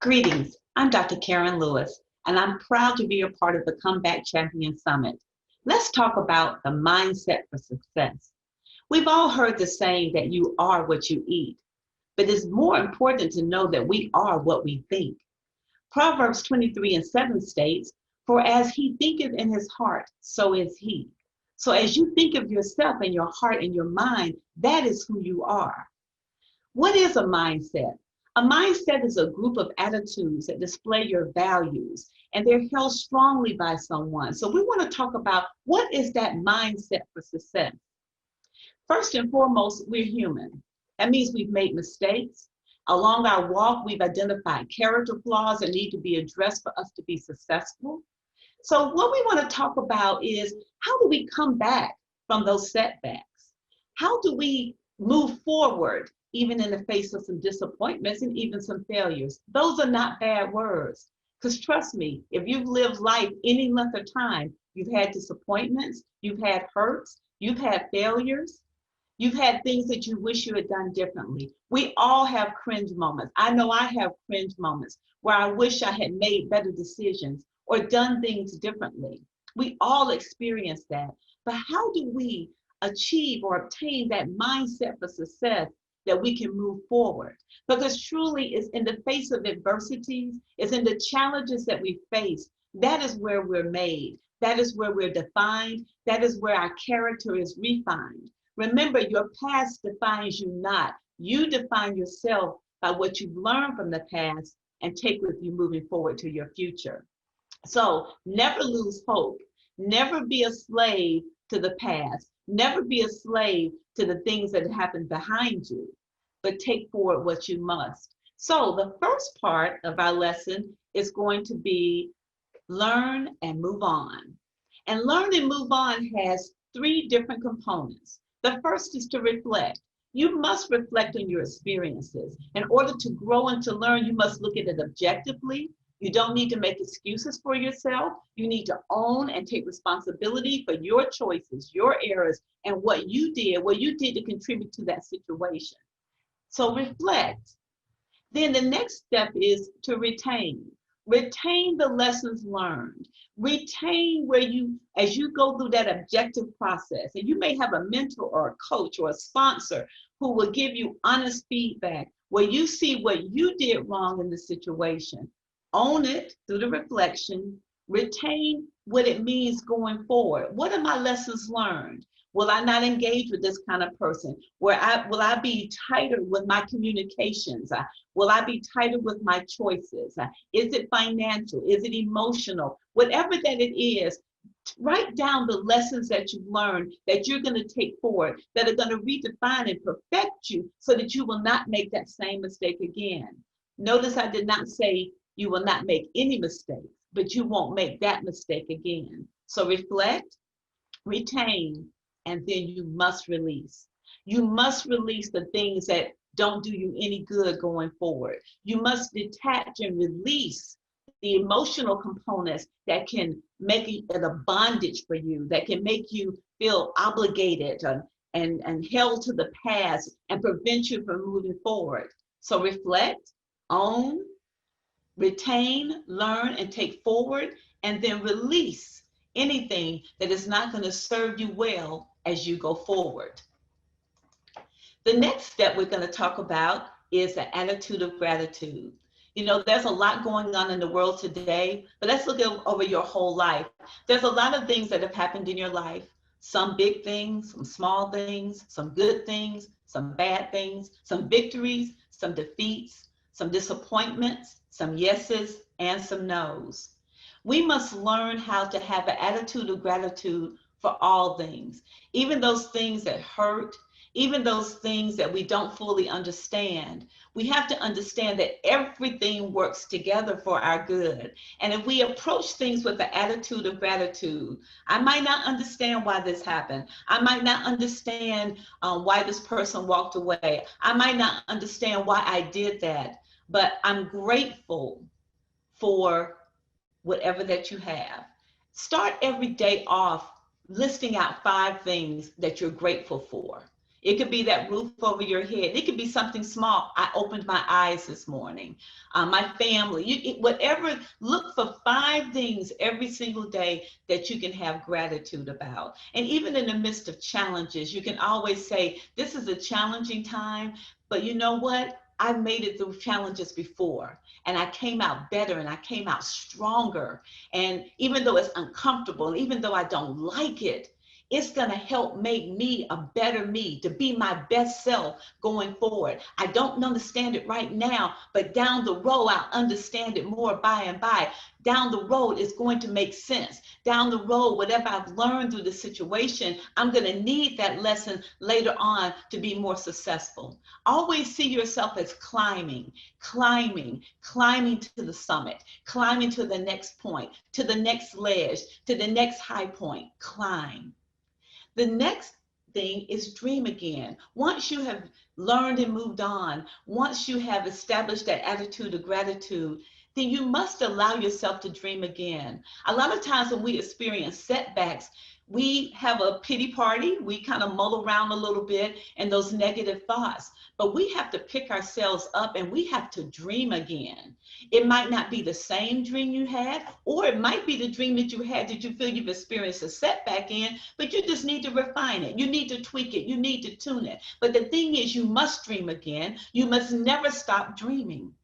Greetings, I'm Dr. Karen Lewis, and I'm proud to be a part of the Comeback Champion Summit. Let's talk about the mindset for success. We've all heard the saying that you are what you eat, but it's more important to know that we are what we think. Proverbs 23:7 states, "For as he thinketh in his heart, so is he." So as you think of yourself in your heart and your mind, that is who you are. What is a mindset? A mindset is a group of attitudes that display your values and they're held strongly by someone. So we want to talk about what is that mindset for success. First and foremost, we're human. That means we've made mistakes. Along our walk, we've identified character flaws that need to be addressed for us to be successful. So what we want to talk about is how do we come back from those setbacks? How do we move forward even in the face of some disappointments and even some failures? Those are not bad words. Because trust me, if you've lived life any length of time, you've had disappointments, you've had hurts, you've had failures, you've had things that you wish you had done differently. We all have cringe moments. I know I have cringe moments where I wish I had made better decisions or done things differently. We all experience that. But how do we achieve or obtain that mindset for success that we can move forward? Because truly it's in the face of adversities, it's in the challenges that we face. That is where we're made. That is where we're defined. That is where our character is refined. Remember, your past defines you not. You define yourself by what you've learned from the past and take with you moving forward to your future. So never lose hope. Never be a slave to the past. Never be a slave to the things that happened behind you, but take forward what you must. So the first part of our lesson is going to be learn and move on. And learn and move on has three different components. The first is to reflect. You must reflect on your experiences. In order to grow and to learn, you must look at it objectively. You don't need to make excuses for yourself. You need to own and take responsibility for your choices, your errors, and what you did to contribute to that situation. So reflect. Then the next step is to retain. Retain the lessons learned. Retain where you, as you go through that objective process, and you may have a mentor or a coach or a sponsor who will give you honest feedback where you see what you did wrong in the situation. Own it through the reflection. Retain what it means going forward. What are my lessons learned? Will I not engage with this kind of person? Will I be tighter with my communications? Will I be tighter with my choices? Is it financial? Is it emotional? Whatever that it is, write down the lessons that you've learned that you're going to take forward, that are going to redefine and perfect you so that you will not make that same mistake again. Notice I did not say you will not make any mistakes, but you won't make that mistake again. So reflect, retain, and then you must release. You must release the things that don't do you any good going forward. You must detach and release the emotional components that can make it a bondage for you, that can make you feel obligated and held to the past and prevent you from moving forward. So reflect, own, retain, learn, and take forward, and then release anything that is not going to serve you well as you go forward. The next step we're going to talk about is the attitude of gratitude. You know, there's a lot going on in the world today, but let's look over your whole life. There's a lot of things that have happened in your life, some big things, some small things, some good things, some bad things, some victories, some defeats, some disappointments, some yeses, and some nos. We must learn how to have an attitude of gratitude for all things, even those things that hurt, even those things that we don't fully understand. We have to understand that everything works together for our good. And if we approach things with the attitude of gratitude, I might not understand why this happened. I might not understand why this person walked away. I might not understand why I did that, but I'm grateful for whatever that you have. Start every day off listing out 5 things that you're grateful for. It could be that roof over your head. It could be something small. I opened my eyes this morning. My family, whatever, look for 5 things every single day that you can have gratitude about. And even in the midst of challenges, you can always say, this is a challenging time, but you know what? I've made it through challenges before, and I came out better and I came out stronger. And even though it's uncomfortable, and even though I don't like it, it's going to help make me a better me, to be my best self going forward. I don't understand it right now, but down the road, I'll understand it more by and by. Down the road, it's going to make sense. Down the road, whatever I've learned through the situation, I'm going to need that lesson later on to be more successful. Always see yourself as climbing, climbing, climbing to the summit, climbing to the next point, to the next ledge, to the next high point. Climb. The next thing is dream again. Once you have learned and moved on, once you have established that attitude of gratitude, then you must allow yourself to dream again. A lot of times when we experience setbacks, we have a pity party. We kind of mull around a little bit in those negative thoughts, but we have to pick ourselves up and we have to dream again. It might not be the same dream you had, or it might be the dream that you had that you feel you've experienced a setback in, but you just need to refine it. You need to tweak it. You need to tune it. But the thing is, you must dream again. You must never stop dreaming.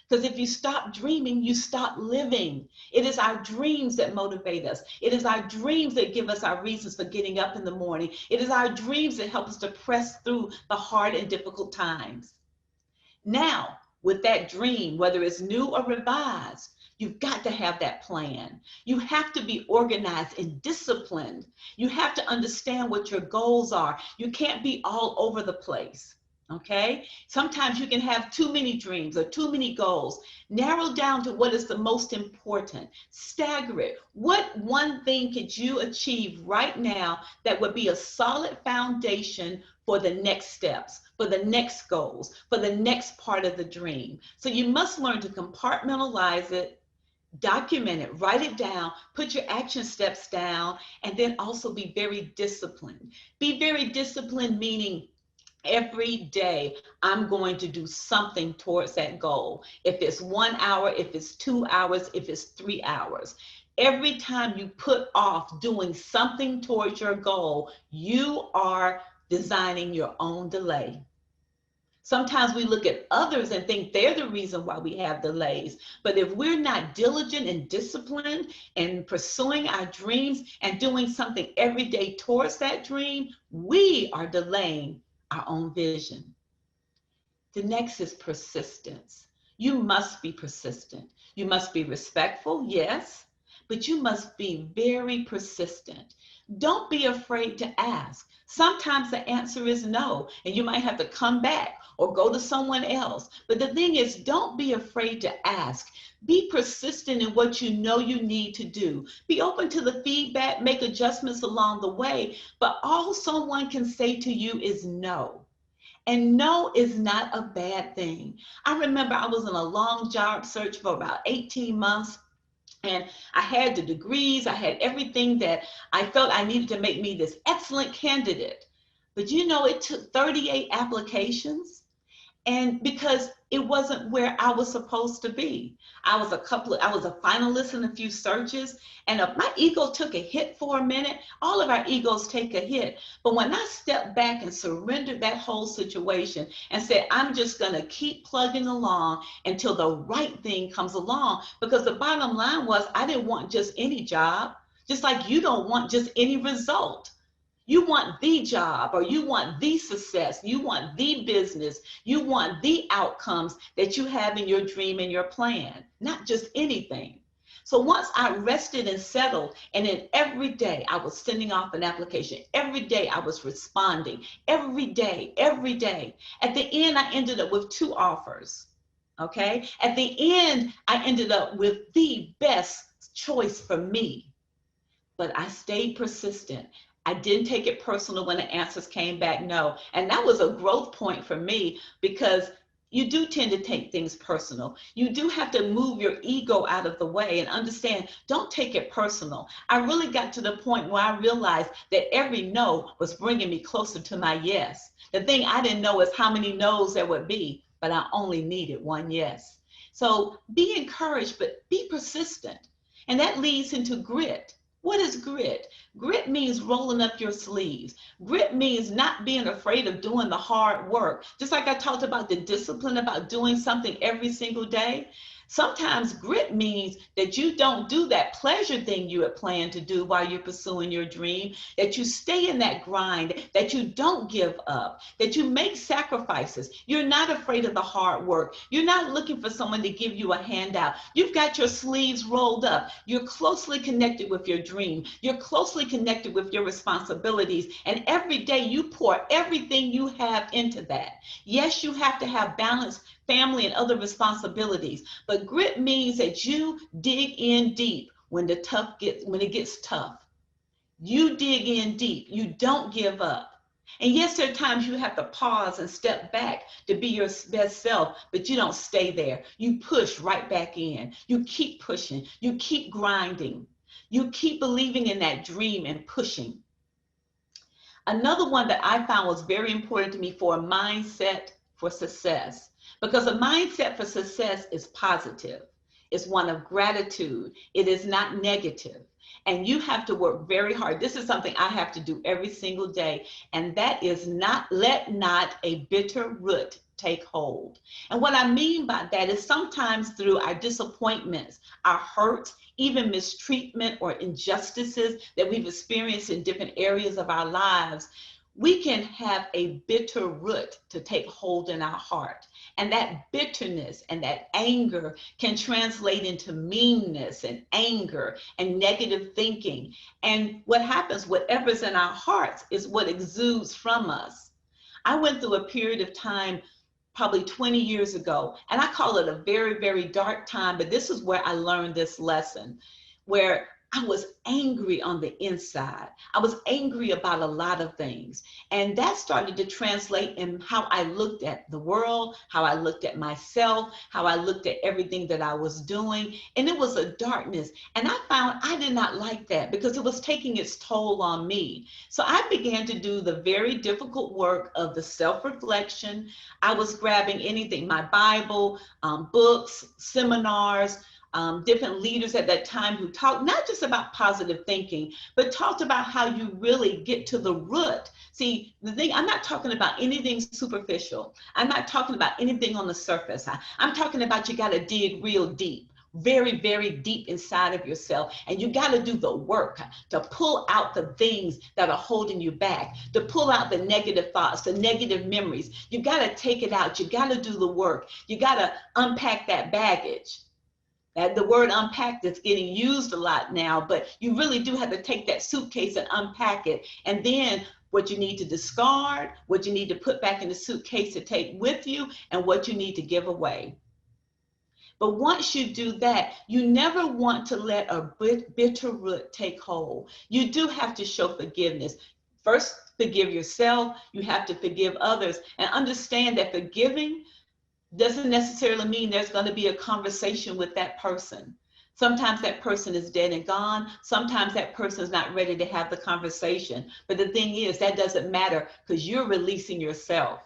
Because if you stop dreaming, you stop living. It is our dreams that motivate us. It is our dreams that give us our reasons for getting up in the morning. It is our dreams that help us to press through the hard and difficult times. Now, with that dream, whether it's new or revised, you've got to have that plan. You have to be organized and disciplined. You have to understand what your goals are. You can't be all over the place. Okay? Sometimes you can have too many dreams or too many goals. Narrow down to what is the most important. Stagger it. What one thing could you achieve right now that would be a solid foundation for the next steps, for the next goals, for the next part of the dream? So you must learn to compartmentalize it, document it, write it down, put your action steps down, and then also be very disciplined. Be very disciplined, meaning every day, I'm going to do something towards that goal. If it's 1 hour, if it's 2 hours, if it's 3 hours. Every time you put off doing something towards your goal, you are designing your own delay. Sometimes we look at others and think they're the reason why we have delays. But if we're not diligent and disciplined in pursuing our dreams and doing something every day towards that dream, we are delaying our own vision. The next is persistence. You must be persistent. You must be respectful, yes, but you must be very persistent. Don't be afraid to ask. Sometimes the answer is no, and you might have to come back or go to someone else. But the thing is, don't be afraid to ask. Be persistent in what you know you need to do. Be open to the feedback, make adjustments along the way, but all someone can say to you is no. And no is not a bad thing. I remember I was in a long job search for about 18 months. And I had the degrees, I had everything that I felt I needed to make me this excellent candidate. But you know, it took 38 applications. And because it wasn't where I was supposed to be. I was a finalist in a few searches, and my ego took a hit for a minute. All of our egos take a hit. But when I stepped back and surrendered that whole situation and said, I'm just gonna keep plugging along until the right thing comes along, because the bottom line was I didn't want just any job, just like you don't want just any result. You want the job, or you want the success, you want the business, you want the outcomes that you have in your dream and your plan, not just anything. So once I rested and settled, and then every day I was sending off an application, every day I was responding, every day. At the end, I ended up with 2 offers, okay? At the end, I ended up with the best choice for me, but I stayed persistent. I didn't take it personal when the answers came back no. And that was a growth point for me, because you do tend to take things personal. You do have to move your ego out of the way and understand, don't take it personal. I really got to the point where I realized that every no was bringing me closer to my yes. The thing I didn't know is how many no's there would be, but I only needed one yes. So be encouraged, but be persistent. And that leads into grit. What is grit? Grit means rolling up your sleeves. Grit means not being afraid of doing the hard work. Just like I talked about the discipline about doing something every single day. Sometimes grit means that you don't do that pleasure thing you had planned to do while you're pursuing your dream, that you stay in that grind, that you don't give up, that you make sacrifices. You're not afraid of the hard work. You're not looking for someone to give you a handout. You've got your sleeves rolled up. You're closely connected with your dream. You're closely connected with your responsibilities. And every day you pour everything you have into that. Yes, you have to have balance, family, and other responsibilities. But grit means that you dig in deep when it gets tough. You dig in deep. You don't give up. And yes, there are times you have to pause and step back to be your best self, but you don't stay there. You push right back in. You keep pushing. You keep grinding. You keep believing in that dream and pushing. Another one that I found was very important to me for a mindset for success, because a mindset for success is positive. It's one of gratitude. It is not negative. And you have to work very hard. This is something I have to do every single day. And that is let not a bitter root take hold. And what I mean by that is sometimes through our disappointments, our hurts, even mistreatment or injustices that we've experienced in different areas of our lives, we can have a bitter root to take hold in our heart. And that bitterness and that anger can translate into meanness and anger and negative thinking. And what happens, whatever's in our hearts is what exudes from us. I went through a period of time probably 20 years ago, and I call it a very, very dark time, but this is where I learned this lesson, where I was angry on the inside. I was angry about a lot of things. And that started to translate in how I looked at the world, how I looked at myself, how I looked at everything that I was doing. And it was a darkness. And I found I did not like that because it was taking its toll on me. So I began to do the very difficult work of the self-reflection. I was grabbing anything, my Bible, books, seminars, different leaders at that time who talked not just about positive thinking, but talked about how you really get to the root. See, the thing, I'm not talking about anything superficial. I'm not talking about anything on the surface. I'm talking about you got to dig real deep, very, very deep inside of yourself. And you got to do the work to pull out the things that are holding you back, to pull out the negative thoughts, the negative memories. You got to take it out. You got to do the work. You got to unpack that baggage. The word unpacked is getting used a lot now, but you really do have to take that suitcase and unpack it. And then what you need to discard, what you need to put back in the suitcase to take with you, and what you need to give away. But once you do that, you never want to let a bitter root take hold. You do have to show forgiveness. First, forgive yourself. You have to forgive others, and understand that forgiving doesn't necessarily mean there's going to be a conversation with that person. Sometimes that person is dead and gone. Sometimes that person is not ready to have the conversation. But the thing is, that doesn't matter because you're releasing yourself.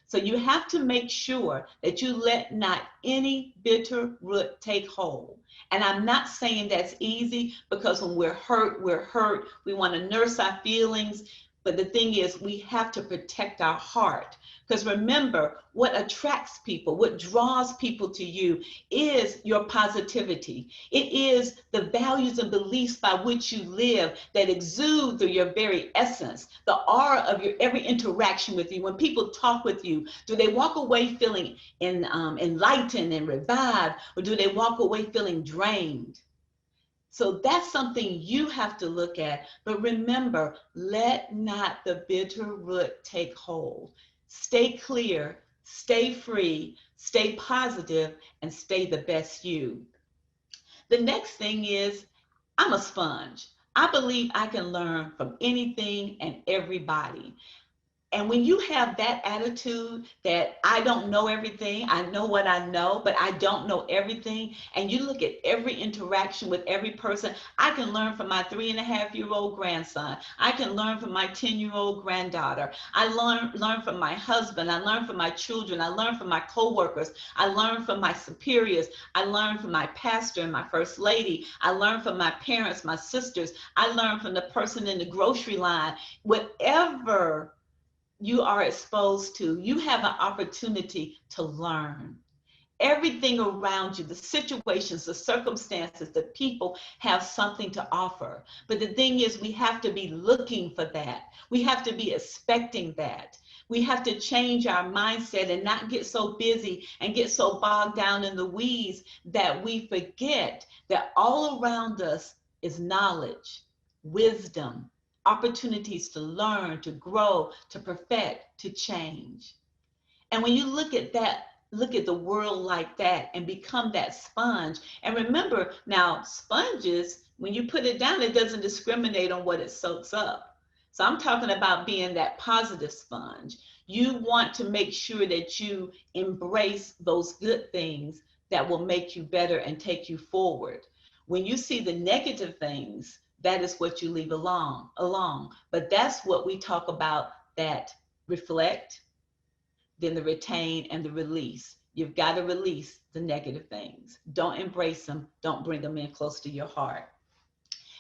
So you have to make sure that you let not any bitter root take hold. And I'm not saying that's easy, because when we're hurt, we're hurt. We want to nurse our feelings. But the thing is, we have to protect our heart. Because remember, what attracts people, what draws people to you is your positivity. It is the values and beliefs by which you live that exude through your very essence, the aura of your every interaction with you. When people talk with you, do they walk away feeling enlightened and revived, or do they walk away feeling drained? So that's something you have to look at. But remember, let not the bitter root take hold. Stay clear, stay free, stay positive, and stay the best you. The next thing is, I'm a sponge. I believe I can learn from anything and everybody. And when you have that attitude that I don't know everything, I know what I know, but I don't know everything, and you look at every interaction with every person, I can learn from my 3.5-year-old grandson. I can learn from my 10-year-old granddaughter. I learn from my husband. I learn from my children. I learn from my coworkers. I learn from my superiors. I learn from my pastor and my first lady. I learn from my parents, my sisters. I learn from the person in the grocery line. Whatever you are exposed to, you have an opportunity to learn. Everything around you, the situations, the circumstances, the people have something to offer. But the thing is, we have to be looking for that. We have to be expecting that. We have to change our mindset and not get so busy and get so bogged down in the weeds that we forget that all around us is knowledge, wisdom, opportunities to learn, to grow, to perfect, to change. And when you look at that, look at the world like that and become that sponge. And remember, now sponges, when you put it down, it doesn't discriminate on what it soaks up. So I'm talking about being that positive sponge. You want to make sure that you embrace those good things that will make you better and take you forward. When you see the negative things, that is what you leave along. But that's what we talk about, that reflect, then the retain, and the release. You've got to release the negative things. Don't embrace them. Don't bring them in close to your heart.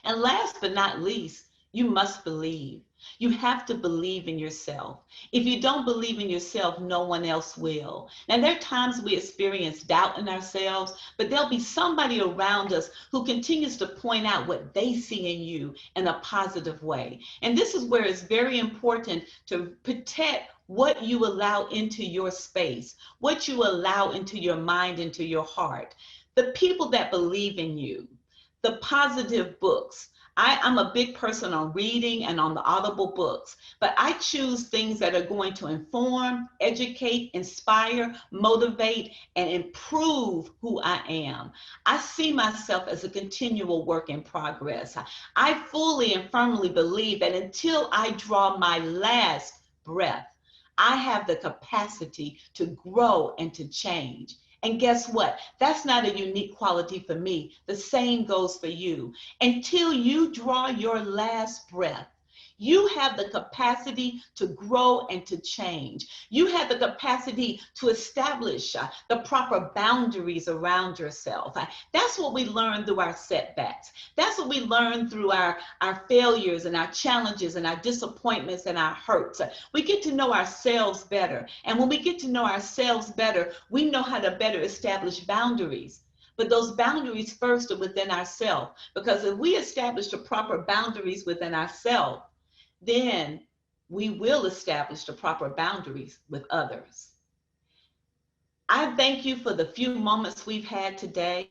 And last but not least, you must believe. You have to believe in yourself. If you don't believe in yourself, no one else will. Now, there are times we experience doubt in ourselves, but there'll be somebody around us who continues to point out what they see in you in a positive way. And this is where it's very important to protect what you allow into your space, what you allow into your mind, into your heart. The people that believe in you, the positive books. I'm a big person on reading and on the Audible books, but I choose things that are going to inform, educate, inspire, motivate, and improve who I am. I see myself as a continual work in progress. I fully and firmly believe that until I draw my last breath, I have the capacity to grow and to change. And guess what? That's not a unique quality for me. The same goes for you. Until you draw your last breath, you have the capacity to grow and to change. You have the capacity to establish the proper boundaries around yourself. That's what we learn through our setbacks. That's what we learn through our failures and our challenges and our disappointments and our hurts. We get to know ourselves better. And when we get to know ourselves better, we know how to better establish boundaries. But those boundaries first are within ourselves. Because if we establish the proper boundaries within ourselves, then we will establish the proper boundaries with others. I thank you for the few moments we've had today.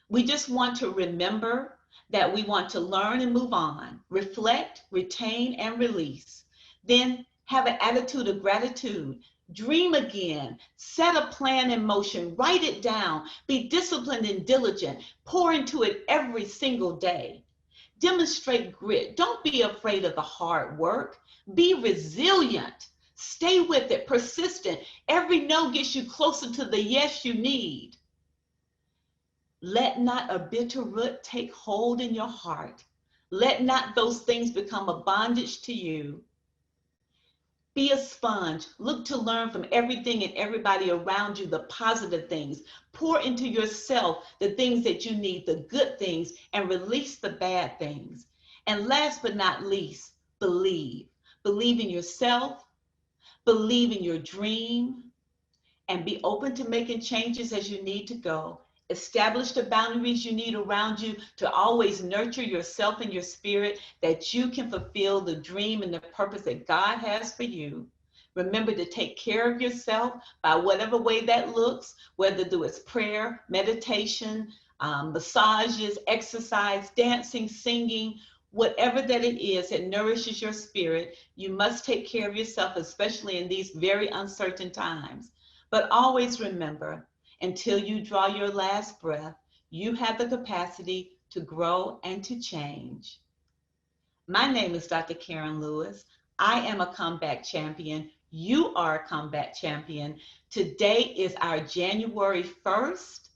We just want to remember that we want to learn and move on, reflect, retain, and release. Then have an attitude of gratitude. Dream again, set a plan in motion, write it down, be disciplined and diligent, pour into it every single day. Demonstrate grit. Don't be afraid of the hard work. Be resilient. Stay with it, persistent. Every no gets you closer to the yes you need. Let not a bitter root take hold in your heart. Let not those things become a bondage to you. Be a sponge. Look to learn from everything and everybody around you, the positive things. Pour into yourself the things that you need, the good things, and release the bad things. And last but not least, believe. Believe in yourself, believe in your dream, and be open to making changes as you need to go. Establish the boundaries you need around you to always nurture yourself and your spirit, that you can fulfill the dream and the purpose that God has for you. Remember to take care of yourself by whatever way that looks, whether through it's prayer, meditation, massages, exercise, dancing, singing, whatever that it is that nourishes your spirit. You must take care of yourself, especially in these very uncertain times. But always remember, until you draw your last breath, you have the capacity to grow and to change. My name is Dr. Karen Lewis. I am a comeback champion. You are a comeback champion. Today is our January 1st.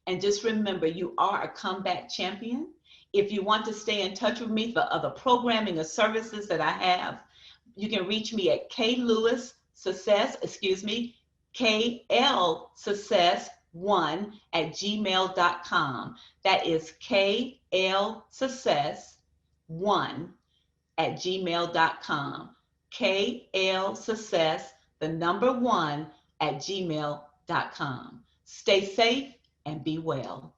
And just remember, you are a comeback champion. If you want to stay in touch with me for other programming or services that I have, you can reach me at klsuccess1@gmail.com. That is klsuccess1@gmail.com. klsuccess, the number 1 @gmail.com. Stay safe and be well.